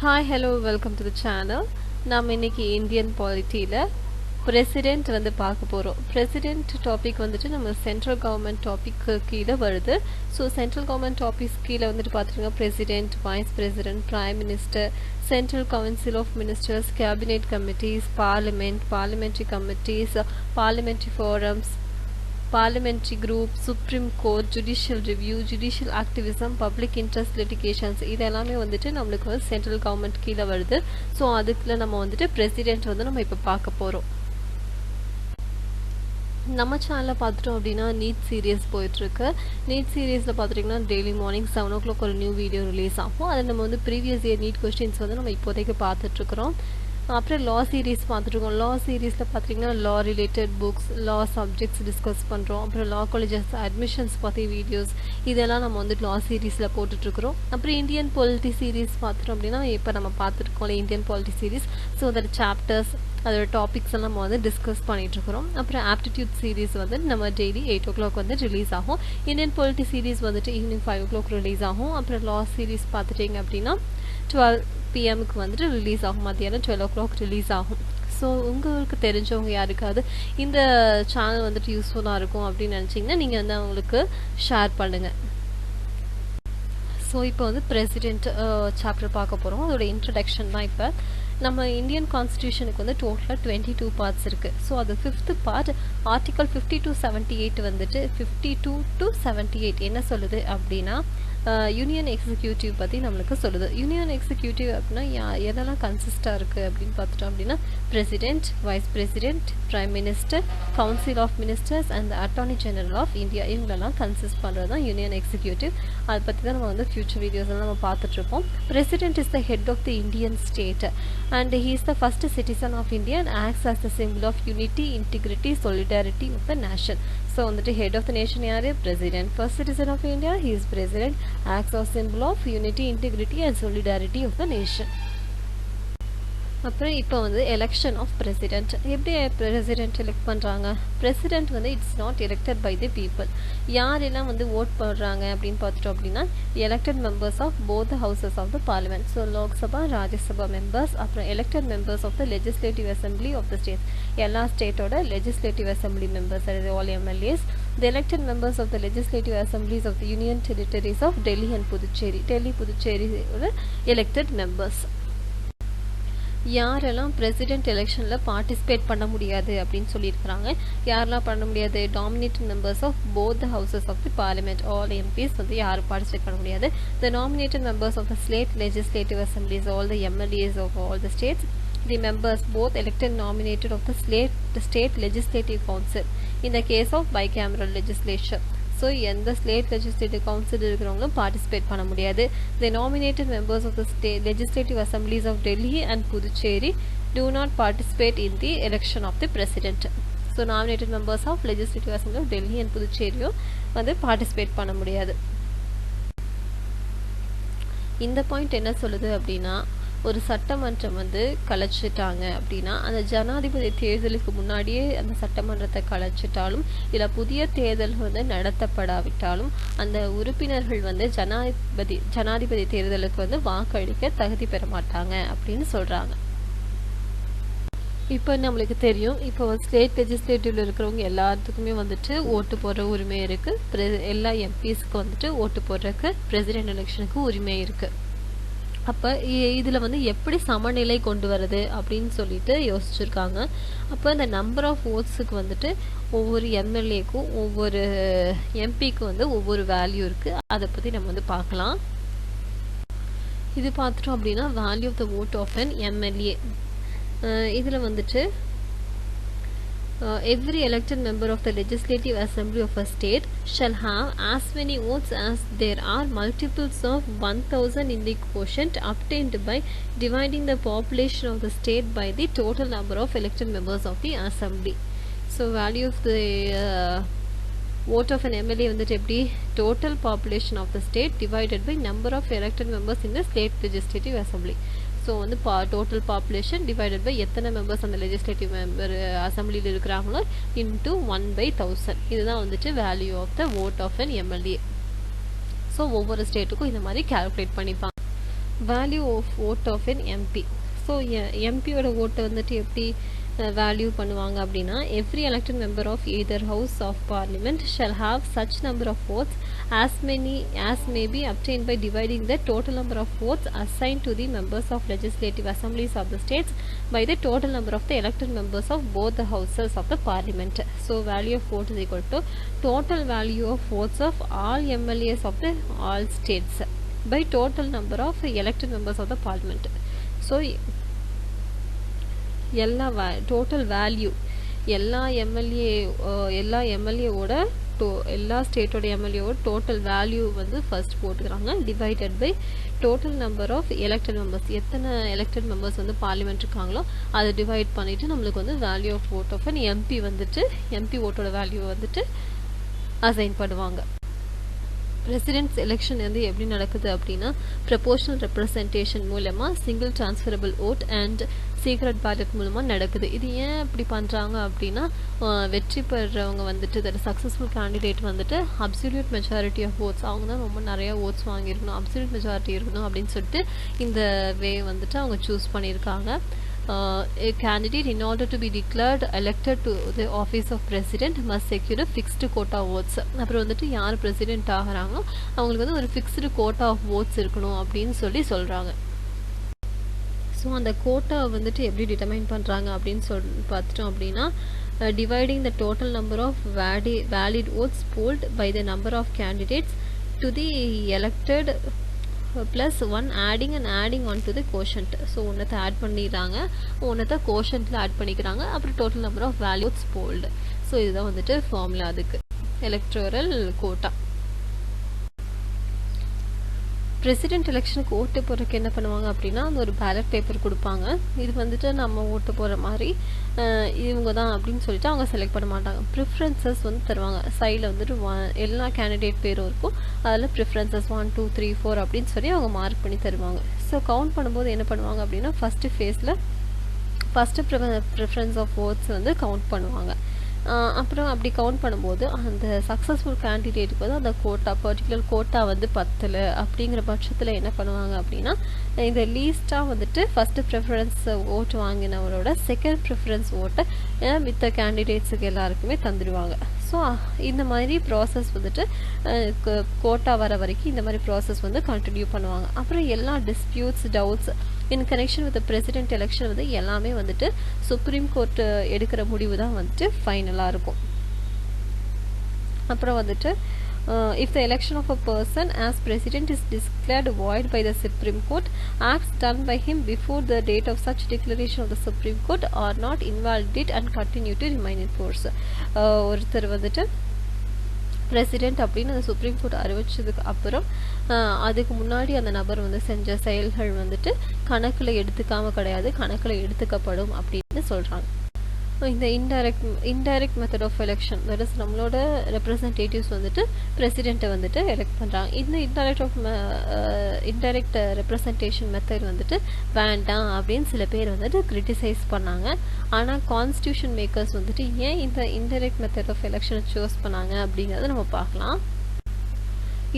Hi, hello, welcome to the channel. நாம் இன்னைக்கு Indian பாலிட்டியில் president வந்து பார்க்க போகிறோம். பிரசிடென்ட் டாபிக் வந்துட்டு நம்ம சென்ட்ரல் கவர்மெண்ட் டாபிக் கீழே வருது. ஸோ சென்ட்ரல் கவர்மெண்ட் டாபிக்ஸ் கீழே வந்துட்டு பார்த்துருங்க president, vice president, prime minister, central council of ministers, cabinet committees, parliament, parliamentary committees, parliamentary forums, parliamentary group, supreme court, judicial review, judicial activism, public interest litigations இதெல்லாமே வந்துட்டு நம்மளுக்கு வந்து central government கீழே வருது. So அதுக்குள்ள நம்ம வந்துட்டு பிரசிடென்ட் வந்து நம்ம இப்போ பார்க்க போகிறோம். நம்ம சேனலில் பார்த்துட்டோம் அப்படின்னா நீட் சீரியஸ் போயிட்டுருக்கு. நீட் சீரியஸில் பார்த்துட்டிங்கன்னா டெய்லி மார்னிங் 7 o'clock ஒரு நியூ வீடியோ ரிலீஸ் ஆகும். அதை நம்ம வந்து ப்ரீவியஸ் இயர் நீட் கொஸ்டின்ஸ் வந்து நம்ம இப்போதைக்கு பார்த்துட்ருக்குறோம். அப்புறம் லா சீரீஸ் பார்த்துட்ருக்கோம். லா சீரீஸில் பார்த்திங்கன்னா லா ரிலேட்டட் புக்ஸ், லா சப்ஜெக்ட்ஸ் டிஸ்கஸ் பண்ணுறோம். அப்புறம் லா காலேஜஸ் அட்மிஷன்ஸ் பற்றி வீடியோஸ் இதெல்லாம் நம்ம வந்து லா சீரீஸில் போட்டுட்ருக்குறோம். அப்புறம் இந்தியன் பாலிட்டி சீரீஸ் பார்த்துட்டோம் அப்படின்னா இப்போ நம்ம பார்த்துருக்கோம்ல இந்தியன் பாலிட்டி சீரீஸ். ஸோ அதோட சாப்டர்ஸ், அதோட டாபிக்ஸ் எல்லாம் நம்ம வந்து டிஸ்கஸ் பண்ணிகிட்ருக்குறோம். அப்புறம் ஆப்டிடியூட் சீரீஸ் வந்து நம்ம டெய்லி 8 o'clock வந்து ரிலீஸ் ஆகும். இந்தியன் பாலிட்டி சீரீஸ் வந்துட்டு ஈவினிங் 5 o'clock ரிலீஸ் ஆகும். அப்புறம் லா சீரீஸ் பார்த்துட்டிங்க அப்படின்னா 12 PM வந்துட்டு ரிலீஸ் ஆகும். மத்தியானம் 12 o'clock ரிலீஸ் ஆகும். ஸோ உங்களுக்கு தெரிஞ்சவங்க யாருக்காவது இந்த சேனல் வந்துட்டு யூஸ்ஃபுல்லாக இருக்கும் அப்படின்னு நினச்சிங்கன்னா நீங்கள் வந்து அவங்களுக்கு ஷேர் பண்ணுங்கள். ஸோ இப்போ வந்து பிரசிடென்ட் சாப்டர் பார்க்க போகிறோம். அதோட இன்ட்ரடக்ஷன் தான். இப்போ நம்ம இந்தியன் கான்ஸ்டியூஷனுக்கு வந்து டோட்டலாக 22 பார்ட்ஸ் இருக்குது. ஸோ அது 5th பார்ட் ஆர்டிகல் 50 to 78 வந்துட்டு 52 to 78 என்ன சொல்லுது அப்படின்னா யூனியன் எக்ஸிக்யூட்டிவ் பற்றி நம்மளுக்கு சொல்லுது. யூனியன் எக்ஸிக்யூட்டிவ் அப்படின்னா எதெல்லாம் கன்சிஸ்டாக இருக்குது அப்படின்னு பார்த்துட்டோம் அப்படின்னா president, vice president, prime minister, council of ministers and attorney general of India இவங்களெல்லாம் கன்சிஸ்ட் பண்ணுறது தான் யூனியன் எக்ஸிக்யூட்டிவ். அதை பற்றி தான் நம்ம வந்து ஃபியூச்சர் வீடியோஸ் எல்லாம் நம்ம பார்த்துட்ருப்போம். President is the head of the Indian state and he is the first citizen of India and acts as the simple of unity, integrity, solidarity of the nation. So வந்துட்டு head of the nation யார்? President. First citizen of India, he is president, acts as symbol of unity, integrity and solidarity of the nation. அப்புறம் இப்போ வந்து election of president. எப்படி president elect பண்ணுறாங்க? President வந்து it's not elected by the people. யாரெல்லாம் வந்து vote பண்ணுறாங்க அப்படின்னு பார்த்துட்டோம் அப்படின்னா elected members of both houses of the parliament. So Lok Sabha, Rajya Sabha members, அப்புறம் elected members of the legislative assembly of the states. எல்லா ஸ்டேட்டோட லெஜிஸ்லேட்டிவ் அசம்பிளி மெம்பர்ஸ், அது all MLAs. The elected members of the legislative assemblies of the union territories of Delhi and Puducherry. Delhi, Puducherry elected members. யாரெல்லாம் president எலெக்ஷனில் participate பண்ண முடியாது அப்படின்னு சொல்லியிருக்கிறாங்க. யாரெல்லாம் பண்ண முடியாது? Nominated members of both the houses of the parliament, all MPs வந்து யாரும் பார்ட்டிசிபேட் பண்ண முடியாது. The nominated members of the state legislative assemblies, all the MLAs of all the states. The members both elected nominated of the state legislative council in the case of bicameral legislation. So எந்த state legislative council இருக்கிறவங்களும் participate பண்ண முடியாது. The nominated members of the legislative assemblies of Delhi and Puducherry do not participate in the election of the president. So nominated members of legislative assembly of Delhi and புதுச்சேரியும் வந்து participate பண்ண முடியாது. இந்த point என்ன சொல்லுது அப்படின்னா ஒரு சட்டமன்றம் வந்து கலைச்சிட்டாங்க அப்படின்னா அந்த ஜனாதிபதி தேர்தலுக்கு முன்னாடியே அந்த சட்டமன்றத்தை கலைச்சிட்டாலும் இல்லை புதிய தேர்தல் வந்து நடத்தப்படாவிட்டாலும் அந்த உறுப்பினர்கள் வந்து ஜனாதிபதி தேர்தலுக்கு வந்து வாக்களிக்க தகுதி பெற மாட்டாங்க அப்படின்னு சொல்கிறாங்க. இப்போ நம்மளுக்கு தெரியும், இப்போ ஸ்டேட் லெஜிஸ்லேட்டிவ்ல இருக்கிறவங்க எல்லாத்துக்குமே வந்துட்டு ஓட்டு போடுற உரிமை இருக்குது. எல்லா MPஸ்க்கு வந்துட்டு ஓட்டு போடுறதுக்கு பிரசிடென்ட் எலெக்ஷனுக்கு உரிமை இருக்குது. அப்போ இதில் வந்து எப்படி சமநிலை கொண்டு வருது அப்படின்னு சொல்லிட்டு யோசிச்சுருக்காங்க. அப்போ இந்த நம்பர் ஆஃப் ஓட்ஸுக்கு வந்துட்டு ஒவ்வொரு MLAக்கும் ஒவ்வொரு MPக்கும் வந்து ஒவ்வொரு வேல்யூ இருக்குது. அதை பற்றி நம்ம வந்து பார்க்கலாம். இது பார்த்துட்டோம் அப்படின்னா value of the vote of an MLA. இதில் வந்துட்டு every elected member of the legislative assembly of a state shall have as many votes as there are multiples of 1000 in the quotient obtained by dividing the population of the state by the total number of elected members of the assembly. So value of the vote of an MLA வந்துட்டு எப்படி? total population of the state divided by number of elected members in the state legislative assembly. So வந்து total population divided by எத்தனை members அந்த legislative member அசம்பிளியில் இருக்கிறாங்களோ into 1/1000. இதுதான் வந்துட்டு value of the vote of an MLA. So ஒவ்வொரு ஸ்டேட்டுக்கும் இந்த மாதிரி கால்குலேட் பண்ணிப்பாங்க. Value of vote of an MP. ஸோ எம்பியோட ஓட்டை வந்துட்டு எப்படி வேல்யூ பண்ணுவாங்க அப்படின்னா every elected member of either house of parliament shall have such number of votes as may be obtained by dividing the total number of votes assigned to the members of legislative assemblies of the states by the total number of the elected members of both the houses of the parliament. So value of vote is equal to total value of votes of all MLAs of the all states by total number of elected members of the parliament. So எல்லா total value எல்லா எம்எல்ஏவோட எல்லா ஸ்டேட்டோட எம்எல்ஏவோட total value வந்து first போட்டுக்கிறாங்க divided by total number of elected members எத்தனை elected members வந்து பார்லிமெண்ட் இருக்காங்களோ அதை டிவைட் பண்ணிவிட்டு நம்மளுக்கு வந்து value of vote of an MP வந்துட்டு எம்பி ஓட்டோட வேல்யூ வந்துட்டு அசைன் பண்ணுவாங்க. பிரசிடென்ட்ஸ் எலெக்ஷன் வந்து எப்படி நடக்குது அப்படின்னா ப்ரொபோர்ஷனல் ரெப்ரசன்டேஷன் மூலமாக single transferable vote and secret ballot மூலமாக நடக்குது. இது ஏன் அப்படி பண்ணுறாங்க அப்படின்னா வெற்றி பெறவங்க வந்துட்டு தட் சக்ஸஸ்ஃபுல் கேண்டிடேட் வந்துட்டு அப்சல்யூட் மெஜாரிட்டி ஆஃப் ஓட்ஸ் அவங்க தான் ரொம்ப நிறைய ஓட்ஸ் வாங்கியிருக்கணும் அப்சல்யூட் மெஜாரிட்டி இருக்கணும் அப்படின்னு சொல்லிட்டு இந்த வே வந்துட்டு அவங்க சூஸ் பண்ணியிருக்காங்க. A candidate in order to be declared elected to the office of president must secure a fixed quota of votes. அப்புறம் வந்துட்டு யார் பிரசிடென்ட் ஆகிறாங்களோ அவங்களுக்கு வந்து ஒரு ஃபிக்ஸ்டு கோட்டா ஆஃப் ஓட்ஸ் இருக்கணும் அப்படின்னு சொல்கிறாங்க. ஸோ அந்த கோட்டா வந்துட்டு எப்படி டிட்டர்மைன் பண்ணுறாங்க அப்படின்னு பார்த்துட்டோம் அப்படின்னா dividing the total number of valid votes polled by the number of candidates to the elected plus 1 adding on to the quotient. So ஒன்றத்தை ஆட் பண்ணிடுறாங்க ஒன்றத்தை கோஷன்ட்டில் ஆட் பண்ணிக்கிறாங்க அப்புறம் total number of values polled. So இதுதான் வந்துட்டு formula அதுக்கு electoral quota. President எலெக்ஷனுக்கு ஓட்டு போடுறதுக்கு என்ன பண்ணுவாங்க அப்படின்னா அந்த ஒரு பேலட் பேப்பர் கொடுப்பாங்க. இது வந்துட்டு நம்ம ஓட்டு போடுற மாதிரி இவங்க தான் அப்படின்னு சொல்லிட்டு அவங்க செலக்ட் பண்ண மாட்டாங்க. ப்ரிஃபரன்சஸ் வந்து தருவாங்க சைடில் வந்துட்டு எல்லா கேண்டிடேட் பேரும் இருக்கும் அதில் ப்ரிஃபரன்சஸ் 1 2 3 4 அப்படின்னு சொல்லி அவங்க மார்க் பண்ணி தருவாங்க. ஸோ கவுண்ட் பண்ணும்போது என்ன பண்ணுவாங்க அப்படின்னா ஃபஸ்ட்டு ஃபேஸில் ஃபஸ்ட்டு ப்ரிஃபரன்ஸ் ஆஃப் ஓட்ஸ் வந்து கவுண்ட் பண்ணுவாங்க. அப்புறம் அப்படி கவுண்ட் பண்ணும்போது அந்த சக்ஸஸ்ஃபுல் கேண்டிடேட்டுக்கு வந்து அந்த கோட்டா பர்டிகுலர் கோட்டா வந்து பத்தலை அப்படிங்கிற பட்சத்தில் என்ன பண்ணுவாங்க அப்படின்னா இந்த லீஸ்ட்டாக வந்துட்டு ஃபஸ்ட்டு ப்ரிஃபரன்ஸ் ஓட்டு வாங்கினவரோட செகண்ட் ப்ரிஃபரன்ஸ் ஓட்டை மித்த கேண்டிடேட்ஸுக்கு எல்லாருக்குமே தந்துடுவாங்க. ஸோ இந்த மாதிரி ப்ராசஸ் வந்துட்டு கோட்டா வர வரைக்கும் இந்த மாதிரி ப்ராசஸ் வந்து கண்டினியூ பண்ணுவாங்க. அப்புறம் எல்லா disputes doubts in connection with president election வந்து எல்லாமே வந்துட்டு சுப்ரீம் கோர்ட் எடுக்கிற முடிவு தான் வந்துட்டு ஃபைனலாக இருக்கும். அப்புறம் வந்துட்டு if the election of a person as president is declared void by the Supreme Court, acts done by him before the date of such declaration of the Supreme Court are not invalid and continue to remain in force. ஒருத்தர் வந்துட்டு president அப்படின்னு அந்த supreme court அறிவிச்சதுக்கு அப்புறம் அதுக்கு முன்னாடி அந்த நபர் வந்து செஞ்ச செயல்கள் வந்துட்டு கணக்கில் எடுத்துக்கப்படும் அப்படின்னு சொல்கிறாங்க. இந்த indirect method of election that is நம்மளோட ரெப்ரசன்டேட்டிவ்ஸ் வந்துட்டு பிரசிடெண்ட்டை வந்துட்டு எலெக்ட் பண்ணுறாங்க. இந்த இன்டைரக்ட் ரெப்ரசன்டேஷன் மெத்தட் வந்துட்டு வேண்டாம் அப்படின்னு சில பேர் வந்துட்டு கிரிட்டிசைஸ் பண்ணாங்க. ஆனால் கான்ஸ்டியூஷன் மேக்கர்ஸ் வந்துட்டு ஏன் இந்த இன்டைரக்ட் மெத்தட் ஆஃப் எலெக்ஷனை சூஸ் பண்ணாங்க அப்படிங்கிறத நம்ம பார்க்கலாம்.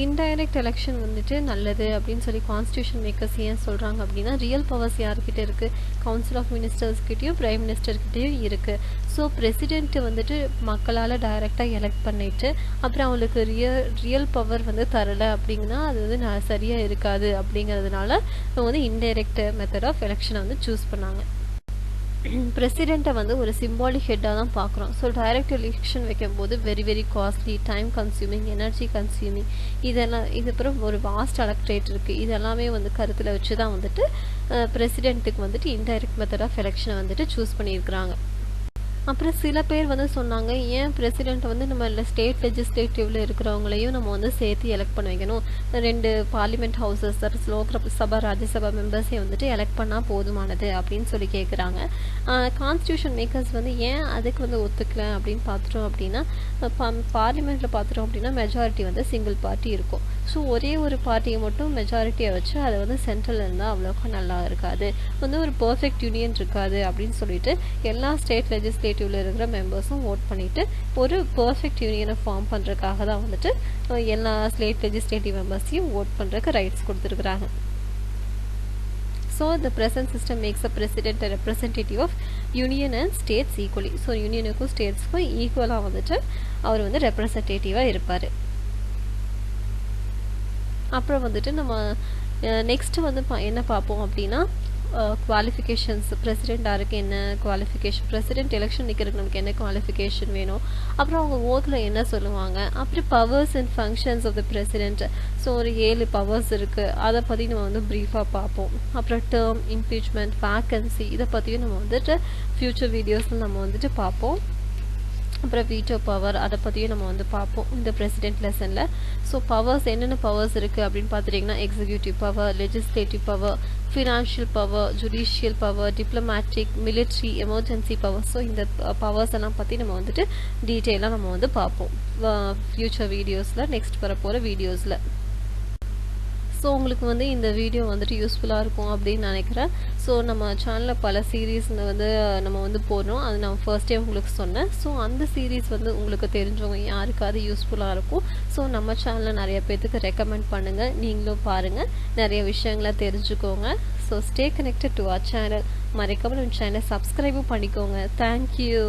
இன்டைரக்ட் எலெக்ஷன் வந்துட்டு நல்லது அப்படின்னு சொல்லி கான்ஸ்டியூஷன் மேக்கர்ஸ் ஏன் சொல்கிறாங்க அப்படின்னா ரியல் பவர்ஸ் யார்கிட்ட இருக்குது கவுன்சில் ஆஃப் மினிஸ்டர்ஸ்கிட்டையும் பிரைம் மினிஸ்டர்கிட்டையும் இருக்குது. ஸோ பிரசிடென்ட்டு வந்துட்டு மக்களால் டைரெக்டாக எலெக்ட் பண்ணிவிட்டு அப்புறம் அவங்களுக்கு ரியல் பவர் வந்து தரலை அப்படிங்கன்னா அது வந்து சரியாக இருக்காது அப்படிங்கிறதுனால அவங்க வந்து இன்டைரக்ட் மெத்தட் ஆஃப் எலெக்ஷனை வந்து சூஸ் பண்ணாங்க. பிரசிடெண்ட்டை வந்து ஒரு சிம்பாலிக் ஹெட்டாக தான் பார்க்குறோம். ஸோ டைரக்ட் எலெக்ஷன் வைக்கும்போது very costly time consuming energy consuming இது அப்புறம் ஒரு வாஸ்ட் எலக்ட்ரேட் இருக்குது. இதெல்லாமே வந்து கருத்தில் வச்சு தான் வந்துட்டு பிரசிடெண்ட்டுக்கு வந்துட்டு இன்டைரக்ட் மெத்தட் ஆஃப் எலெக்ஷனை வந்துட்டு சூஸ் பண்ணியிருக்கிறாங்க. அப்புறம் சில பேர் வந்து சொன்னாங்க ஏன் பிரசிடெண்ட் வந்து நம்ம ஸ்டேட் லெஜிஸ்லேட்டிவ்ல இருக்கிறவங்களையும் நம்ம வந்து சேர்த்து எலெக்ட் பண்ண வைக்கணும் 2 பார்லிமெண்ட் ஹவுசஸ் லோக்சபா ராஜ்யசபா மெம்பர்ஸை வந்துட்டு எலெக்ட் பண்ணால் போதுமானது அப்படின்னு சொல்லி கேட்குறாங்க. கான்ஸ்டியூஷன் மேக்கர்ஸ் வந்து ஏன் அதுக்கு வந்து ஒத்துக்கல அப்படின்னு பார்த்துட்டோம் அப்படின்னா பார்லிமெண்ட்டில் பார்த்துட்டோம் அப்படின்னா மெஜாரிட்டி வந்து சிங்கிள் பார்ட்டி இருக்கும். ஸோ ஒரே ஒரு பார்ட்டியை மட்டும் மெஜாரிட்டியை வச்சு அதை வந்து சென்ட்ரல் இருந்தால் அவ்வளோக்கா நல்லா இருக்காது வந்து ஒரு பர்ஃபெக்ட் யூனியன் இருக்காது அப்படின்னு சொல்லிட்டு எல்லா ஸ்டேட் லெஜிஸ்லேட்டிவ்ல இருக்கிற மெம்பர்ஸும் ஓட் பண்ணிவிட்டு ஒரு பர்ஃபெக்ட் யூனியனை ஃபார்ம் பண்ணுறதுக்காக தான் வந்துட்டு எல்லா ஸ்டேட் லெஜிஸ்லேட்டிவ் மெம்பர்ஸையும் ஓட் பண்ணுறதுக்கு ரைட்ஸ் கொடுத்துருக்குறாங்க. So the present system makes a president a representative of union and states equally. So யூனியனுக்கும் ஸ்டேட்ஸ்க்கும் ஈக்குவலாக வந்துட்டு அவர் வந்து ரெப்ரசன்டேட்டிவாக இருப்பார். அப்புறம் வந்துட்டு நம்ம நெக்ஸ்ட்டு வந்து என்ன பார்ப்போம் அப்படின்னா குவாலிஃபிகேஷன்ஸ் பிரசிடெண்ட்டாருக்கு என்ன குவாலிஃபிகேஷன், பிரசிடெண்ட் எலெக்ஷன் நிற்கிறதுக்கு நமக்கு என்ன குவாலிஃபிகேஷன் வேணும், அப்புறம் அவங்க ஓத்தில் என்ன சொல்லுவாங்க, அப்புறம் powers and functions of the president. So ஒரு 7 பவர்ஸ் இருக்குது, அதை பற்றி நம்ம வந்து ப்ரீஃபாக பார்ப்போம். அப்புறம் டேர்ம், இம்பீச்மெண்ட், வேக்கன்சி, இதை பற்றியும் நம்ம வந்துட்டு ஃப்யூச்சர் வீடியோஸில் நம்ம வந்துட்டு பார்ப்போம். அப்புறம் வீட்டோ பவர், அதை பற்றியும் நம்ம வந்து பார்ப்போம் இந்த பிரசிடெண்ட் லெசனில். ஸோ பவர்ஸ் என்னென்ன பவர்ஸ் இருக்குது அப்படின்னு பார்த்துட்டிங்கன்னா executive power, legislative power, financial power, judicial power, diplomatic, military, emergency power. So இந்த பவர்ஸ் எல்லாம் பற்றி நம்ம வந்துட்டு டீட்டெயிலாக நம்ம வந்து பார்ப்போம் ஃப்யூச்சர் வீடியோஸில், நெக்ஸ்ட் வரப்போகிற வீடியோஸில். ஸோ உங்களுக்கு வந்து இந்த வீடியோ வந்துட்டு யூஸ்ஃபுல்லாக இருக்கும் அப்படின்னு நினைக்கிறேன். ஸோ நம்ம சேனலில் பல சீரீஸ் வந்து நம்ம வந்து போடுறோம், அது நான் ஃபர்ஸ்டே உங்களுக்கு சொன்னேன். ஸோ அந்த சீரீஸ் வந்து உங்களுக்கு தெரிஞ்சவங்க யாருக்காவது யூஸ்ஃபுல்லாக இருக்கும். ஸோ நம்ம சேனலில் நிறைய பேர்த்துக்கு ரெக்கமெண்ட் பண்ணுங்கள், நீங்களும் பாருங்கள், நிறைய விஷயங்களை தெரிஞ்சுக்கோங்க. So stay connected to our channel. மறக்காமல் நம்ம சேனலை சப்ஸ்கிரைபும் பண்ணிக்கோங்க. தேங்க்யூ.